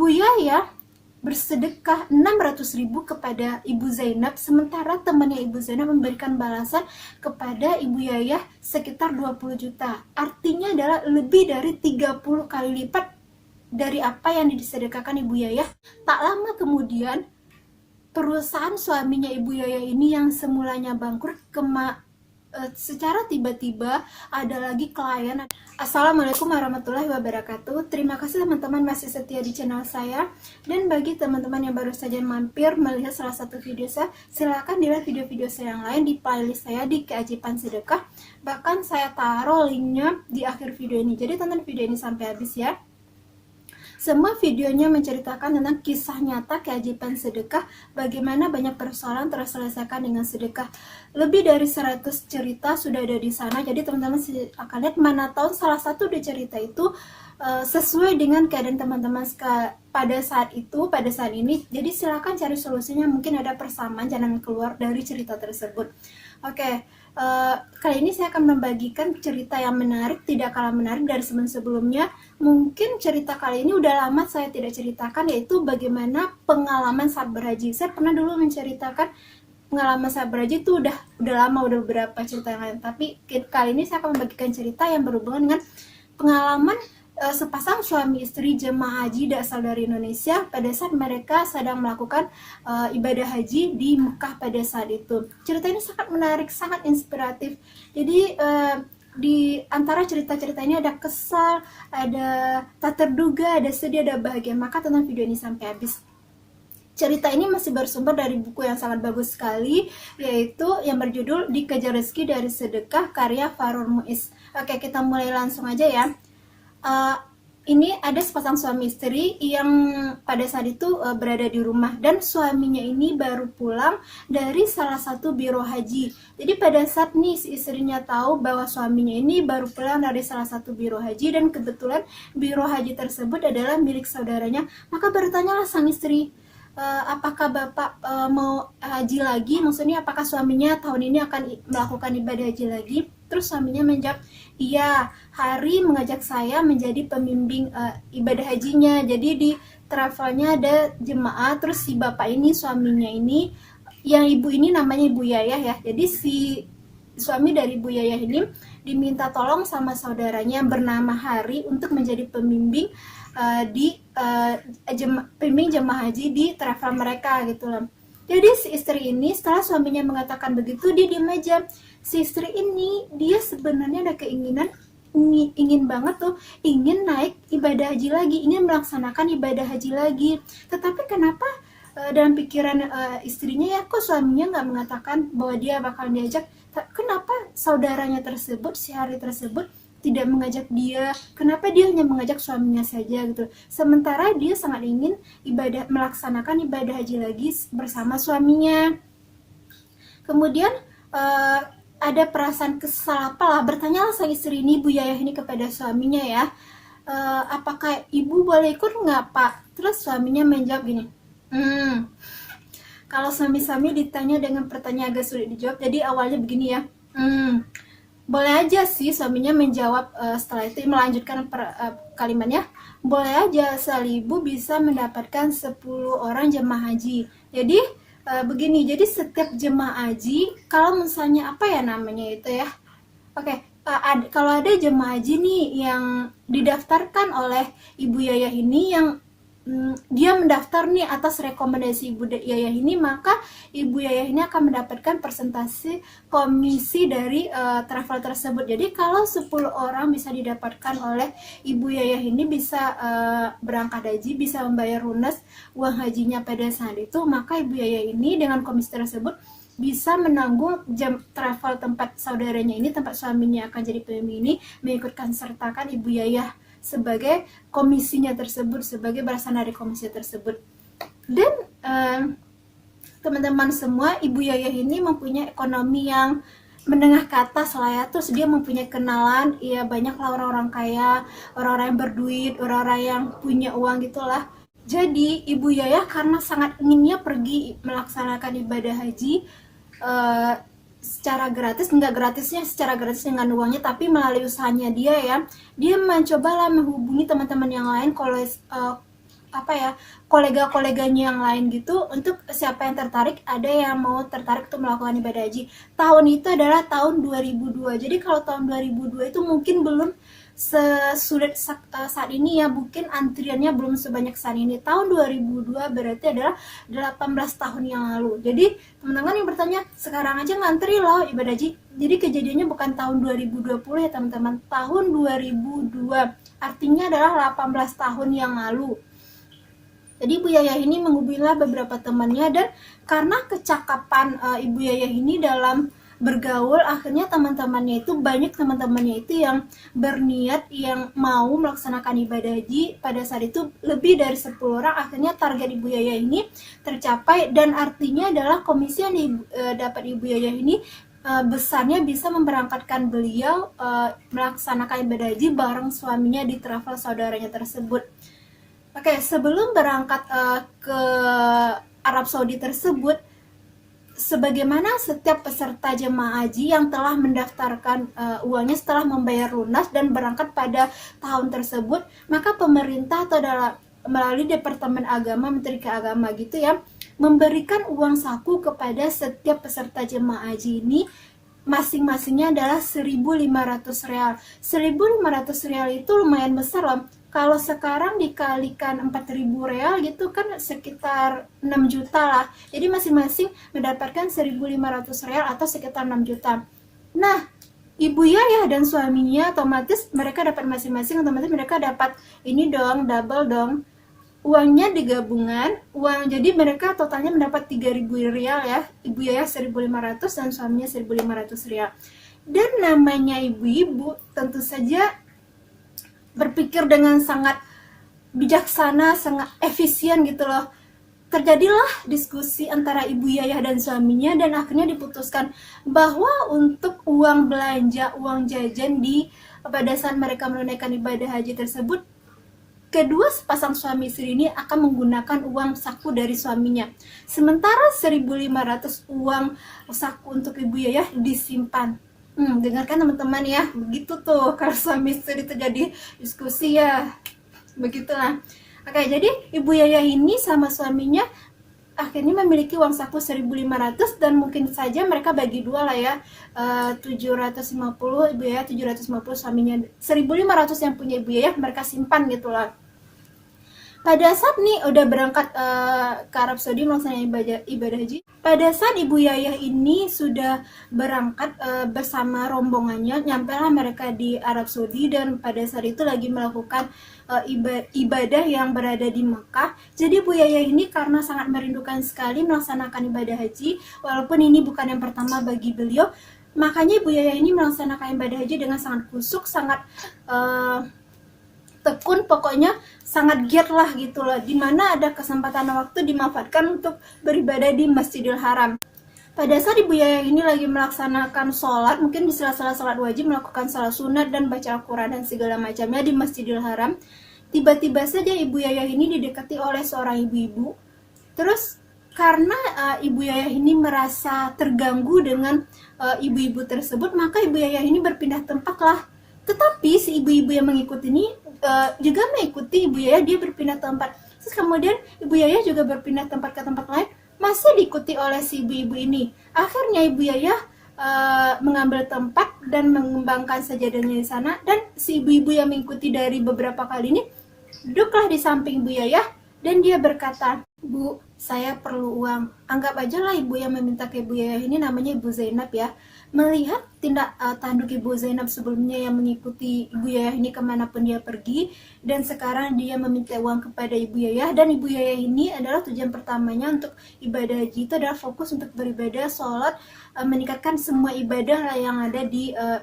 Yaya bersedekah 600.000 kepada Ibu Zainab, sementara temannya Ibu Zainab memberikan balasan kepada Ibu Yayah sekitar 20 juta. Artinya adalah lebih dari 30 kali lipat dari apa yang disedekahkan Ibu Yayah. Tak lama kemudian, perusahaan suaminya Ibu Yayah ini yang semulanya bangkrut, secara tiba-tiba ada lagi klien. Assalamualaikum warahmatullahi wabarakatuh. Terima kasih teman-teman masih setia di channel saya. Dan bagi teman-teman yang baru saja mampir melihat salah satu video saya, silahkan dilihat video-video saya yang lain di playlist saya di Keajaiban Sedekah. Bahkan saya taruh linknya di akhir video ini, jadi tonton video ini sampai habis ya. Semua videonya menceritakan tentang kisah nyata keajaiban sedekah, bagaimana banyak persoalan terselesaikan dengan sedekah. Lebih dari 100 cerita sudah ada di sana, jadi teman-teman akan lihat mana tahu salah satu dari cerita itu sesuai dengan keadaan teman-teman pada saat itu, pada saat ini. Jadi silakan cari solusinya, mungkin ada persamaan, jangan keluar dari cerita tersebut. Oke. Kali ini saya akan membagikan cerita yang menarik, tidak kalah menarik dari sebelum-sebelumnya. Mungkin cerita kali ini udah lama saya tidak ceritakan, yaitu bagaimana pengalaman saat berhaji. Saya pernah dulu menceritakan pengalaman saat berhaji itu udah lama, udah beberapa cerita yang lain. Tapi kali ini saya akan membagikan cerita yang berhubungan dengan pengalaman sepasang suami istri jemaah haji asal dari Indonesia pada saat mereka sedang melakukan ibadah haji di Mekah pada saat itu. Cerita ini sangat menarik, sangat inspiratif. Jadi di antara cerita-cerita ini ada kesal, ada tak terduga, ada sedih, ada bahagia. Maka tonton video ini sampai habis. Cerita ini masih bersumber dari buku yang sangat bagus sekali, yaitu yang berjudul Dikejar Rezeki dari Sedekah karya Farul Muiz. Oke, kita mulai langsung aja ya. Ini ada sepasang suami istri yang pada saat itu berada di rumah, dan suaminya ini baru pulang dari salah satu biro haji. Jadi pada saat nih si istrinya tahu bahwa suaminya ini baru pulang dari salah satu biro haji, dan kebetulan biro haji tersebut adalah milik saudaranya, maka bertanyalah sang istri, apakah bapak mau haji lagi? Maksudnya apakah suaminya tahun ini akan melakukan ibadah haji lagi? Terus suaminya menjawab, iya, Hari mengajak saya menjadi pembimbing ibadah hajinya. Jadi di travelnya ada jemaah, terus si bapak ini, suaminya ini, yang ibu ini namanya Ibu Yayah ya. Jadi si suami dari Ibu Yayah ini diminta tolong sama saudaranya bernama Hari untuk menjadi pembimbing pembimbing jemaah haji di travel mereka gitu loh. Jadi si istri ini setelah suaminya mengatakan begitu, dia diam aja. Si istri ini dia sebenarnya ada keinginan, ingin banget tuh, ingin naik ibadah haji lagi, ingin melaksanakan ibadah haji lagi. Tetapi kenapa dalam pikiran istrinya ya, kok suaminya nggak mengatakan bahwa dia bakal diajak? Kenapa saudaranya tersebut, si Hari tersebut tidak mengajak dia? Kenapa dia hanya mengajak suaminya saja gitu? Sementara dia sangat ingin melaksanakan ibadah haji lagi bersama suaminya. Kemudian ada perasaan kesal apalah, bertanyalah sang istri ini, Ibu Yayah ini, kepada suaminya ya, apakah ibu boleh ikut nggak pak? Terus suaminya menjawab gini, kalau suami-suami ditanya dengan pertanyaan agak sulit dijawab, jadi awalnya begini ya, boleh aja sih, suaminya menjawab. Setelah itu melanjutkan kalimatnya, boleh aja asal ibu bisa mendapatkan 10 orang jemaah haji. Jadi begini, jadi setiap jemaah haji, kalau misalnya apa ya namanya itu ya, oke, kalau ada jemaah haji nih yang didaftarkan oleh Ibu Yayah ini, yang dia mendaftar nih atas rekomendasi Ibu Yayah ini, maka Ibu Yayah ini akan mendapatkan persentase komisi dari travel tersebut. Jadi kalau 10 orang bisa didapatkan oleh Ibu Yayah ini, bisa berangkat haji, bisa membayar lunas uang hajinya pada saat itu, maka Ibu Yayah ini dengan komisi tersebut bisa menanggung travel tempat saudaranya ini, tempat suaminya akan jadi pembimbing ini, mengikutkan sertakan Ibu Yayah sebagai komisinya tersebut, sebagai balasan dari komisi tersebut. Dan teman-teman semua, Ibu Yayah ini mempunyai ekonomi yang menengah ke atas lah ya. Terus dia mempunyai kenalan, ya banyaklah orang-orang kaya, orang-orang yang berduit, orang-orang yang punya uang gitulah. Jadi Ibu Yayah karena sangat inginnya pergi melaksanakan ibadah haji secara gratis, enggak gratisnya secara gratis dengan uangnya, tapi melalui usahanya dia ya, dia mencobalah menghubungi teman-teman yang lain, apa ya, kolega-koleganya yang lain gitu, untuk siapa yang tertarik, ada yang mau tertarik untuk melakukan ibadah haji. Tahun itu adalah tahun 2002. Jadi kalau tahun 2002 itu mungkin belum sesulit saat ini ya, mungkin antriannya belum sebanyak saat ini. Tahun 2002 berarti adalah 18 tahun yang lalu. Jadi teman-teman yang bertanya, sekarang aja ngantri loh ibadah haji. Jadi kejadiannya bukan tahun 2020 ya teman-teman, tahun 2002. Artinya adalah 18 tahun yang lalu. Jadi Ibu Yayah ini menghubungilah beberapa temannya, dan karena kecakapan Ibu Yayah ini dalam bergaul, akhirnya teman-temannya itu, banyak teman-temannya itu yang berniat, yang mau melaksanakan ibadah haji. Pada saat itu lebih dari 10 orang. Akhirnya target Ibu Yayah ini tercapai, dan artinya adalah komisi yang dapat Ibu Yayah ini besarnya bisa memberangkatkan beliau melaksanakan ibadah haji bareng suaminya di travel saudaranya tersebut. Oke, sebelum berangkat ke Arab Saudi tersebut, sebagaimana setiap peserta jemaah haji yang telah mendaftarkan uangnya setelah membayar lunas dan berangkat pada tahun tersebut, maka pemerintah atau melalui Departemen Agama, Menteri Keagama gitu ya, memberikan uang saku kepada setiap peserta jemaah haji ini, masing-masingnya adalah 1.500 real. 1.500 real itu lumayan besar loh. Kalau sekarang dikalikan 4.000 real gitu kan sekitar 6 juta lah. Jadi masing-masing mendapatkan 1.500 real atau sekitar 6 juta. Nah, Ibu Yayah dan suaminya otomatis mereka dapat masing-masing, otomatis mereka dapat ini dong, double dong. Uangnya digabungan, jadi mereka totalnya mendapat 3.000 real ya. Ibu Yayah 1.500 dan suaminya 1.500 real. Dan namanya ibu-ibu tentu saja berpikir dengan sangat bijaksana, sangat efisien gitu loh. Terjadilah diskusi antara Ibu Yayah dan suaminya, dan akhirnya diputuskan bahwa untuk uang belanja, uang jajan pada saat mereka menunaikan ibadah haji tersebut, kedua sepasang suami istri ini akan menggunakan uang saku dari suaminya. Sementara 1.500 uang saku untuk Ibu Yayah disimpan. Dengarkan teman-teman ya, begitu tuh kalau suami istri terjadi diskusi ya, begitulah. Oke, jadi Ibu Yayah ini sama suaminya akhirnya memiliki uang saku 1.500, dan mungkin saja mereka bagi dua lah ya, 750 Ibu Yayah, 750 suaminya, 1.500 yang punya Ibu Yayah mereka simpan gitulah. Pada saat nih udah berangkat ke Arab Saudi melaksanakan ibadah haji, pada saat Ibu Yayah ini sudah berangkat bersama rombongannya, nyampailah mereka di Arab Saudi, dan pada saat itu lagi melakukan ibadah yang berada di Mekah. Jadi Ibu Yayah ini karena sangat merindukan sekali melaksanakan ibadah haji, walaupun ini bukan yang pertama bagi beliau, makanya Ibu Yayah ini melaksanakan ibadah haji dengan sangat kusuk, sangat tekun, pokoknya sangat giat lah gitu loh. Dimana ada kesempatan waktu dimanfaatkan untuk beribadah di Masjidil Haram. Pada saat Ibu Yayah ini lagi melaksanakan sholat, mungkin di sela-sela sholat wajib melakukan sholat sunat dan baca Al-Quran dan segala macamnya di Masjidil Haram, tiba-tiba saja Ibu Yayah ini didekati oleh seorang ibu-ibu. Terus karena Ibu Yayah ini merasa terganggu dengan ibu-ibu tersebut, maka Ibu Yayah ini berpindah tempat lah. Tetapi si ibu-ibu yang mengikuti ini juga mengikuti Ibu Yayah, dia berpindah tempat. Terus kemudian Ibu Yayah juga berpindah tempat ke tempat lain, masih diikuti oleh si ibu-ibu ini. Akhirnya Ibu Yayah mengambil tempat dan mengembangkan sajadahnya di sana, dan si ibu-ibu yang mengikuti dari beberapa kali ini duduklah di samping Ibu Yayah, dan dia berkata, "Bu, saya perlu uang." Anggap aja lah ibu yang meminta ke Ibu Yayah ini namanya Ibu Zainab ya. Melihat tindak tanduk Ibu Zainab sebelumnya yang mengikuti Ibu Yayah ini kemanapun dia pergi, dan sekarang dia meminta uang kepada Ibu Yayah, dan Ibu Yayah ini adalah tujuan pertamanya untuk ibadah haji itu adalah fokus untuk beribadah, sholat, meningkatkan semua ibadah yang ada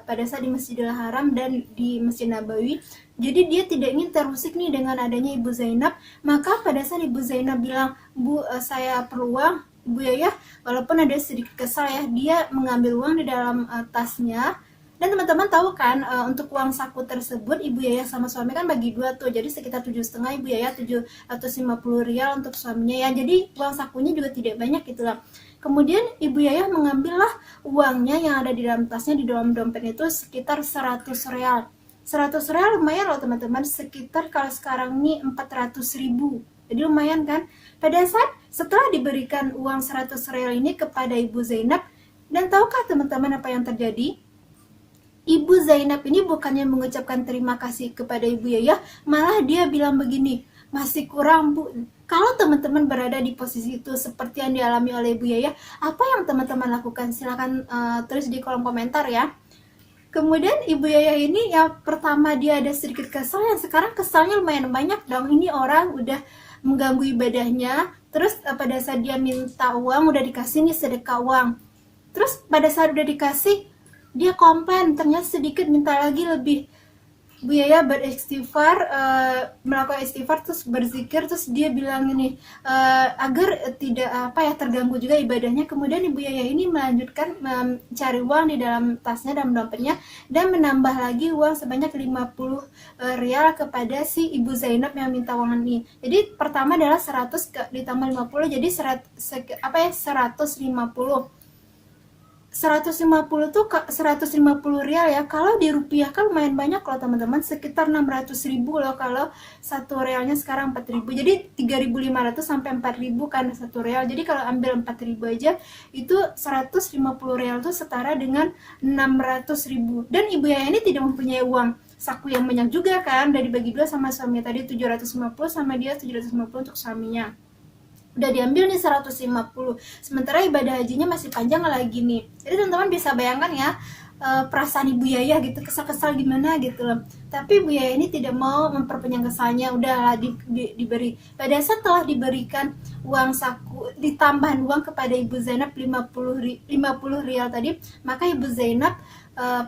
pada saat di Masjidil Haram dan di Masjid Nabawi. Jadi dia tidak ingin terusik nih dengan adanya Ibu Zainab. Maka pada saat Ibu Zainab bilang, "Bu, saya perlu uang," Ibu Yayah walaupun ada sedikit kesal ya, dia mengambil uang di dalam tasnya. Dan teman-teman tahu kan, untuk uang saku tersebut Ibu Yayah sama suami kan bagi dua tuh, jadi sekitar 7,5, Ibu Yayah 750 rial untuk suaminya ya. Jadi uang sakunya juga tidak banyak gitulah. Kemudian Ibu Yayah mengambillah uangnya yang ada di dalam tasnya, di dalam dompet itu sekitar 100 real. 100 real lumayan loh teman-teman, sekitar kalau sekarang ini 400 ribu. Jadi lumayan kan. Pada saat setelah diberikan uang 100 rial ini kepada Ibu Zainab, dan tahukah teman-teman apa yang terjadi? Ibu Zainab ini bukannya mengucapkan terima kasih kepada Ibu Yayah, malah dia bilang begini, masih kurang Bu. Kalau teman-teman berada di posisi itu seperti yang dialami oleh Ibu Yayah, apa yang teman-teman lakukan? Silahkan tulis di kolom komentar ya. Kemudian Ibu Yayah ini yang pertama dia ada sedikit kesal, yang sekarang kesalnya lumayan banyak dong. Ini orang udah mengganggu ibadahnya, terus pada saat dia minta uang udah dikasih nih sedekah uang. Terus pada saat udah dikasih dia komplain, ternyata sedikit minta lagi lebih. Bu Yaya beristighfar, melakukan istighfar, terus berzikir, terus dia bilang ini agar tidak terganggu juga ibadahnya. Kemudian Ibu Yaya ini melanjutkan mencari uang di dalam tasnya, dalam dompetnya, dan menambah lagi uang sebanyak 50 rial kepada si Ibu Zainab yang minta uang ini. Jadi pertama adalah 100 ditambah 50 jadi 150. 150 tuh 150 rial ya, kalau dirupiahkan lumayan banyak loh teman-teman, sekitar 600.000 loh kalau satu realnya sekarang 4.000, jadi 3.500 sampai 4.000 kan satu real. Jadi kalau ambil 4.000 aja itu 150 real tuh setara dengan 600.000. Dan Ibu Yaya ini tidak mempunyai uang saku yang banyak juga kan, udah dibagi dua sama suaminya tadi 750 sama dia 750 untuk suaminya. Udah diambil nih 150, sementara ibadah hajinya masih panjang lagi nih. Jadi teman-teman bisa bayangkan ya perasaan Ibu Yaya gitu, kesal-kesal gimana gitu loh. Tapi Ibu Yaya ini tidak mau memperpanjang kesalnya, udahlah diberi. Pada saat telah diberikan uang saku, ditambah uang kepada Ibu Zainab 50 rial tadi, maka Ibu Zainab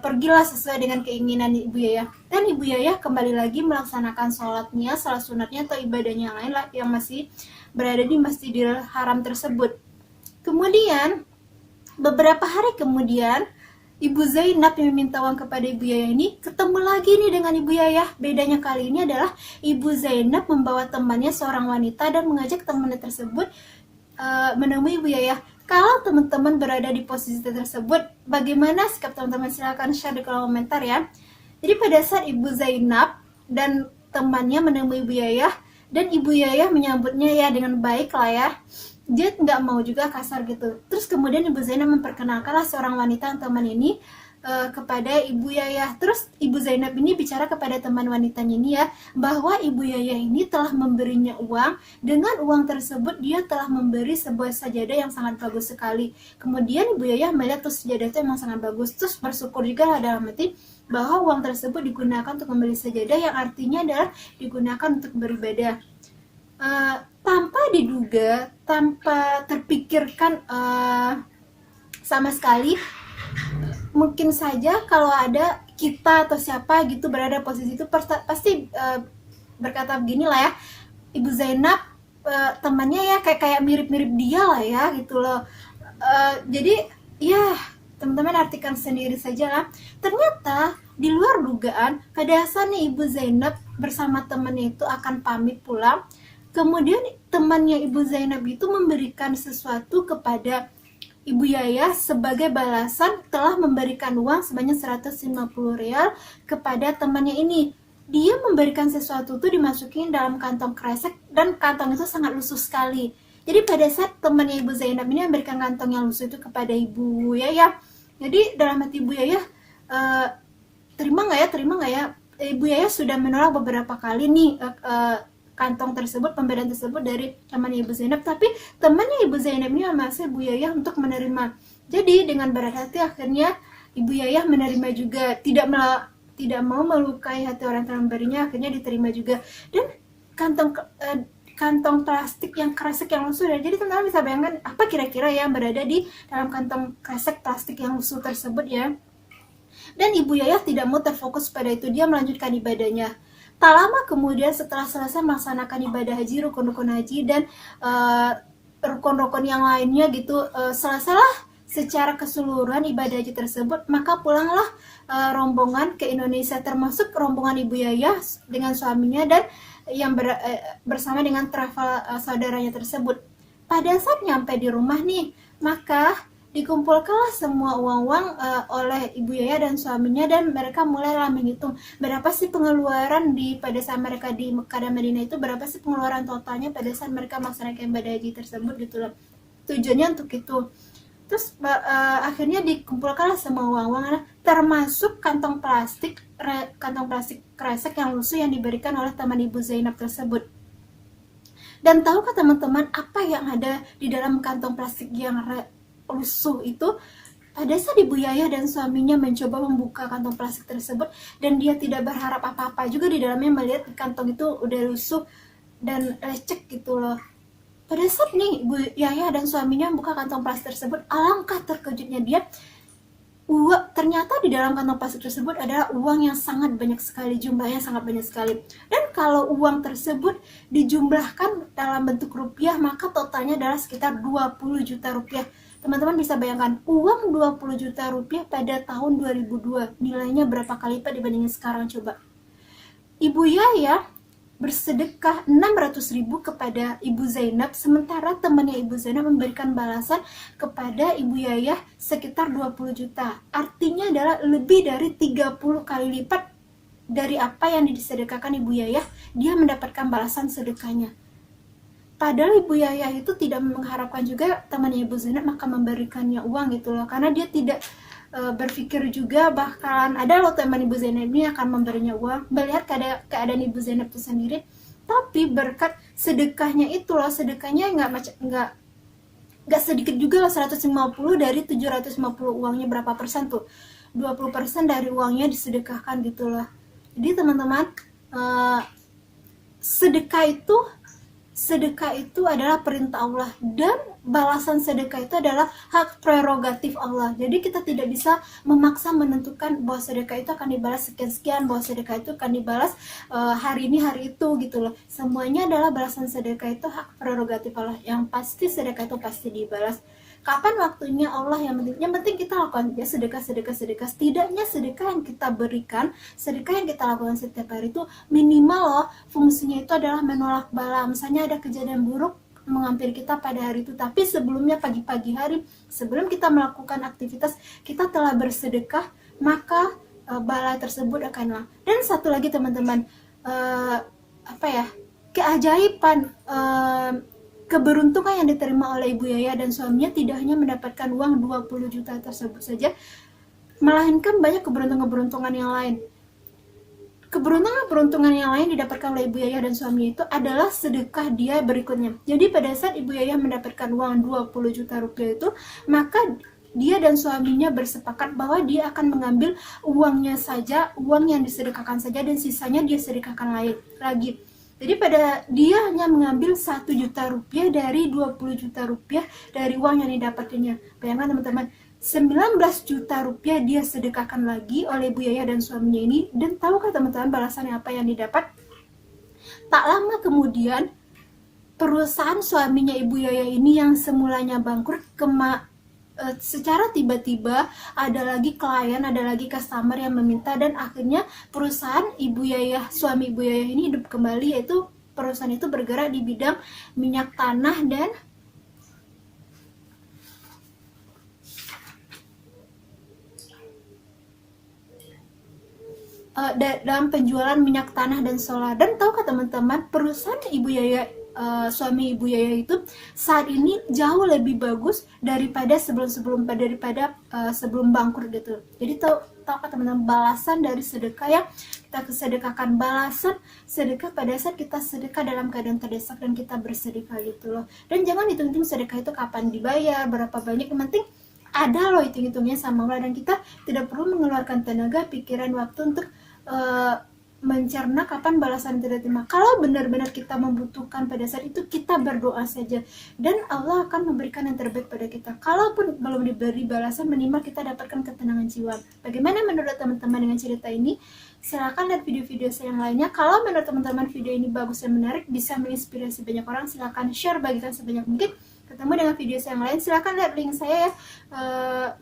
pergilah sesuai dengan keinginan Ibu Yaya. Dan Ibu Yaya kembali lagi melaksanakan sholatnya, sholat sunatnya atau ibadahnya yang lain lah yang masih berada di Masjidil Haram tersebut. Kemudian beberapa hari kemudian Ibu Zainab yang meminta uang kepada Ibu Yaya ini ketemu lagi nih dengan Ibu Yaya. Bedanya kali ini adalah Ibu Zainab membawa temannya seorang wanita dan mengajak temannya tersebut menemui Ibu Yaya. Kalau teman-teman berada di posisi tersebut, bagaimana sikap teman-teman? Silahkan share di kolom komentar ya. Jadi pada saat Ibu Zainab dan temannya menemui Ibu Yaya, dan Ibu Yaya menyambutnya ya dengan baik lah ya, dia nggak mau juga kasar gitu. Terus kemudian Ibu Zainab memperkenalkanlah seorang wanita teman ini kepada Ibu Yaya. Terus Ibu Zainab ini bicara kepada teman wanitanya ini ya, bahwa Ibu Yaya ini telah memberinya uang. Dengan uang tersebut dia telah memberi sebuah sajadah yang sangat bagus sekali. Kemudian Ibu Yaya melihat tuh sajadah itu emang sangat bagus, terus bersyukur juga lah dalam hati bahwa uang tersebut digunakan untuk membeli sajadah, yang artinya adalah digunakan untuk beribadah. Tanpa diduga, tanpa terpikirkan sama sekali, mungkin saja kalau ada kita atau siapa gitu berada posisi itu pasti berkata begini lah ya, Ibu Zainab temannya ya kayak mirip-mirip dia lah ya gitu loh. Jadi ya teman-teman artikan sendiri saja lah. Ternyata di luar dugaan, pada asalnya Ibu Zainab bersama temannya itu akan pamit pulang. Kemudian temannya Ibu Zainab itu memberikan sesuatu kepada Ibu Yaya sebagai balasan telah memberikan uang sebanyak 150 rial kepada temannya ini. Dia memberikan sesuatu itu dimasukin dalam kantong kresek, dan kantong itu sangat lusuh sekali. Jadi pada saat temannya Ibu Zainab ini memberikan kantong yang lusuh itu kepada Ibu Yaya, jadi dalam hati Ibu Yaya, terima nggak ya? Ibu Yaya sudah menolak beberapa kali nih kantong tersebut, pemberian tersebut dari temannya Ibu Zainab, tapi temannya Ibu Zainab ini memaksa Ibu Yaya untuk menerima. Jadi dengan berat hati akhirnya Ibu Yaya menerima juga, tidak mau melukai hati orang yang memberinya, akhirnya diterima juga. Dan kantong plastik yang kresek yang lusuh. Jadi teman-teman bisa bayangkan apa kira-kira yang berada di dalam kantong kresek plastik yang lusuh tersebut ya. Dan Ibu Yaya tidak mau terfokus pada itu, dia melanjutkan ibadahnya. Tak lama kemudian setelah selesai melaksanakan ibadah haji, rukun-rukun haji dan rukun-rukun yang lainnya gitu, selesailah secara keseluruhan ibadah haji tersebut, maka pulanglah rombongan ke Indonesia, termasuk rombongan Ibu Yaya dengan suaminya dan yang bersama dengan travel saudaranya tersebut. Pada saat nyampe di rumah nih, maka Dikumpulkanlah semua uang-uang oleh Ibu Yaya dan suaminya, dan mereka mulailah menghitung berapa sih pengeluaran pada saat mereka di Mekah dan Madinah itu, berapa sih pengeluaran totalnya pada saat mereka melaksanakan ibadah haji tersebut gitu loh. Tujuannya untuk itu. Terus akhirnya dikumpulkanlah semua uang-uang, termasuk kantong plastik kresek yang lusuh yang diberikan oleh teman Ibu Zainab tersebut. Dan tahukah teman-teman apa yang ada di dalam kantong plastik yang lusuh itu? Pada saat Ibu Yaya dan suaminya mencoba membuka kantong plastik tersebut, dan dia tidak berharap apa-apa juga di dalamnya, melihat kantong itu udah lusuh dan lecek gitu loh. Pada saat nih Ibu Yaya dan suaminya membuka kantong plastik tersebut, alangkah terkejutnya dia. Ternyata di dalam kantong plastik tersebut adalah uang yang sangat banyak sekali, jumlahnya sangat banyak sekali. Dan kalau uang tersebut dijumlahkan dalam bentuk rupiah, maka totalnya adalah sekitar 20 juta rupiah. Teman-teman bisa bayangkan, uang 20 juta rupiah pada tahun 2002, nilainya berapa kali lipat dibandingin sekarang coba. Ibu Yaya bersedekah 600.000 kepada Ibu Zainab, sementara temannya Ibu Zainab memberikan balasan kepada Ibu Yaya sekitar 20 juta. Artinya adalah lebih dari 30 kali lipat dari apa yang disedekahkan Ibu Yaya, dia mendapatkan balasan sedekahnya. Padahal Ibu Yaya itu tidak mengharapkan juga temannya Ibu Zainab maka memberikannya uang gitu loh, karena dia tidak berpikir juga bakalan ada loh teman Ibu Zainab ini akan memberinya uang, melihat keadaan Ibu Zainab itu sendiri. Tapi berkat sedekahnya itu loh, sedekahnya nggak sedikit juga loh, 150 dari 750 uangnya berapa persen tuh, 20% dari uangnya disedekahkan gitu loh. Jadi teman-teman, sedekah itu adalah perintah Allah, dan balasan sedekah itu adalah hak prerogatif Allah. Jadi kita tidak bisa memaksa menentukan bahwa sedekah itu akan dibalas sekian-sekian, bahwa sedekah itu akan dibalas hari ini hari itu gitu loh. Semuanya adalah balasan sedekah itu hak prerogatif Allah. Yang pasti sedekah itu pasti dibalas. Kapan waktunya Allah yang penting kita lakukan ya sedekah. Setidaknya sedekah yang kita berikan, sedekah yang kita lakukan setiap hari itu minimal loh, fungsinya itu adalah menolak bala. Misalnya ada kejadian buruk menghampiri kita pada hari itu, tapi sebelumnya pagi-pagi hari sebelum kita melakukan aktivitas kita telah bersedekah, maka bala tersebut akan hilang. Dan satu lagi teman-teman, keajaiban keberuntungan yang diterima oleh Ibu Yaya dan suaminya tidak hanya mendapatkan uang 20 juta tersebut saja, melainkan banyak keberuntungan yang lain. Keberuntungan yang lain didapatkan oleh Ibu Yaya dan suaminya itu adalah sedekah dia berikutnya. Jadi pada saat Ibu Yaya mendapatkan uang 20 juta rupiah itu, maka dia dan suaminya bersepakat bahwa dia akan mengambil uangnya saja, uang yang disedekahkan saja, dan sisanya dia sedekahkan lagi. Jadi pada dia hanya mengambil 1 juta rupiah dari 20 juta rupiah dari uang yang didapatnya. Bayangkan teman-teman, 19 juta rupiah dia sedekahkan lagi oleh Ibu Yaya dan suaminya ini. Dan tahukah teman-teman balasannya apa yang didapat? Tak lama kemudian, perusahaan suaminya Ibu Yaya ini yang semulanya bangkrut, secara tiba-tiba ada lagi klien, ada lagi customer yang meminta, dan akhirnya perusahaan suami Ibu Yaya ini hidup kembali, yaitu perusahaan itu bergerak di bidang minyak tanah dan dalam penjualan minyak tanah dan solar. Dan tahukah teman-teman, perusahaan Ibu Yaya suami Ibu Yaya itu saat ini jauh lebih bagus daripada sebelum bangkrut gitu. Jadi tahukah teman-teman balasan dari sedekah yang kita sedekahkan, balasan sedekah pada saat kita sedekah dalam keadaan terdesak dan kita bersedekah gitu loh. Dan jangan hitung-hitung sedekah itu kapan dibayar, berapa banyak, yang penting ada loh hitung-hitungnya sama Allah, dan kita tidak perlu mengeluarkan tenaga, pikiran, waktu untuk mencerna kapan balasan tidak terima. Kalau benar-benar kita membutuhkan pada saat itu, kita berdoa saja dan Allah akan memberikan yang terbaik pada kita. Kalaupun belum diberi balasan, minimal kita dapatkan ketenangan jiwa. Bagaimana menurut teman-teman dengan cerita ini? Silahkan lihat video-video saya yang lainnya. Kalau menurut teman-teman video ini bagus dan menarik, bisa menginspirasi banyak orang, silahkan share, bagikan sebanyak mungkin. Ketemu dengan video saya yang lain, silahkan lihat link saya ya,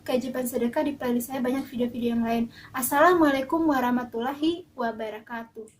keajaiban sedekah, di playlist saya banyak video-video yang lain. Assalamualaikum warahmatullahi wabarakatuh.